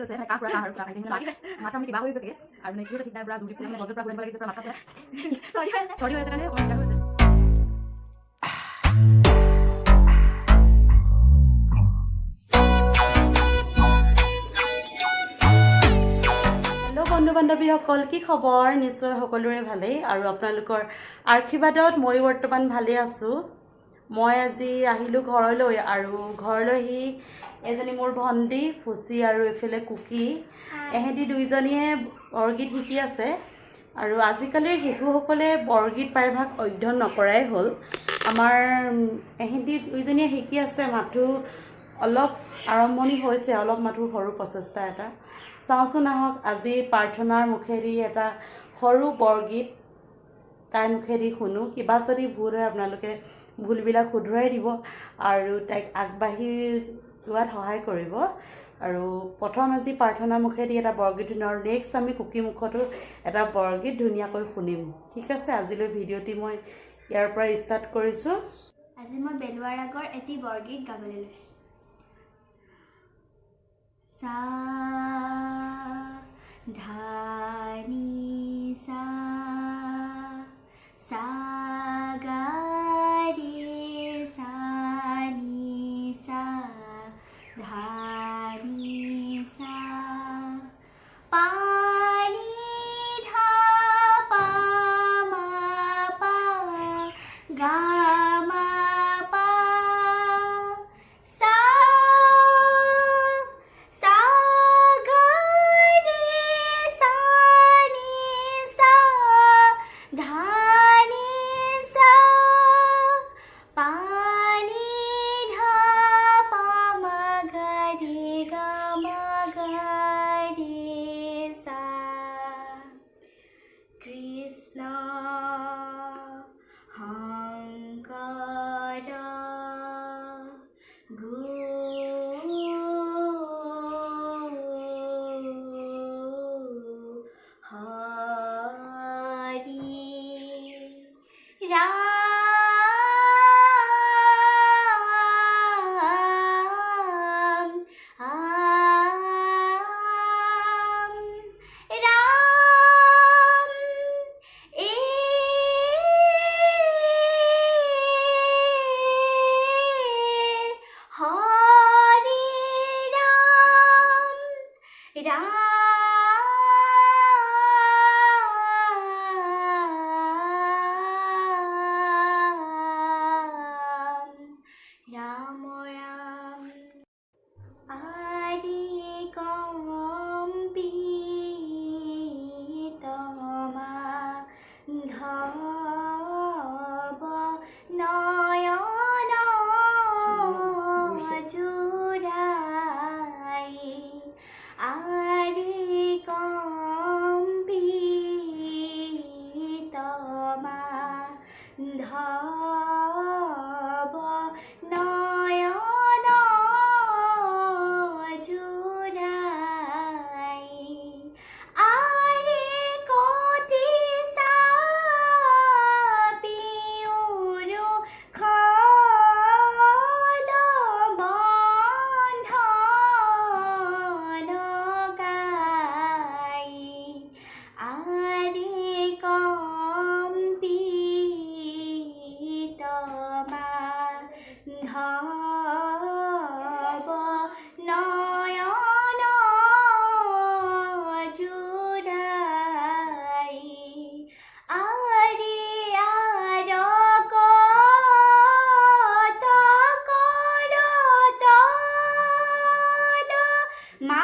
লৈছে মানে কাহ পুৰা কাহ আৰু কাহ খাই মাথা মানে কিবা হৈ গৈছে আৰু মানে কি হৈছে ঠিক নাই পুৰা জুৰি পুৰা মানে বজৰ পৰা ঘূৰিব লাগে পুৰা মাথা চৰি হৈ আছে কাৰণে অকণমান দিগদাৰ হৈছে বন্ধু বান্ধৱীসকল কি খবৰ নিশ্চয় সকলোৰে ভালেই আৰু আপোনালোকৰ আশীৰ্বাদত মই বৰ্তমান ভালে আছোঁ মই আজি আহিলোঁ ঘৰলৈ আৰু ঘৰলৈ সি এজনী মোৰ ভণ্টি ফুচি আৰু এফালে কুকি এহেঁতি দুইজনীয়ে বৰগীত শিকি আছে আৰু আজিকালিৰ শিশুসকলে বৰগীত প্ৰায়ভাগ অধ্যয়ন নকৰাই হ'ল আমাৰ এহেঁতি দুইজনীয়ে শিকি আছে মাথো অলপ আৰম্ভণি হৈছে অলপ মাথো সৰু প্ৰচেষ্টা এটা চাওঁচোন আহক আজি প্ৰাৰ্থনাৰ মুখেদি এটা সৰু বৰগীত তাইৰ মুখেদি শুনো কিবা যদি ভুল হয় আপোনালোকে ভুলবিলাক শুধৰাই দিব আৰু তাইক আগবাঢ়ি যোৱাত সহায় কৰিব আৰু প্ৰথম আজি প্ৰাৰ্থনাৰ মুখেদি এটা বৰগীত শুনো আৰু নেক্সট আমি কুকি মুখতো এটা বৰগীত ধুনীয়াকৈ শুনিম ঠিক আছে আজিলৈ ভিডিঅ'টি মই ইয়াৰ পৰা ষ্টাৰ্ট কৰিছোঁ আজি মই বেলুৱা ৰাগৰ এটি বৰগীত গাবলৈ লৈছোঁ সা ধা নি সা সা গা ৰে সা নি সা ধা নি সা পা নি ধা পা মা পা গা কৃষ্ণ শংকৰ গুৰু হৰি ৰাম ৰাম ৰাম আদি কম্পিতমা ধব নয়ন জুৰাই আদি কম্পিতমা ধব নয়ন জুৰাই আৰে কতি চাপিউৰু খল বন্ধন গাই আৰে কম্পিতমা ধব নয়ন জুৰাই আৰে আৰগত কৰতল মা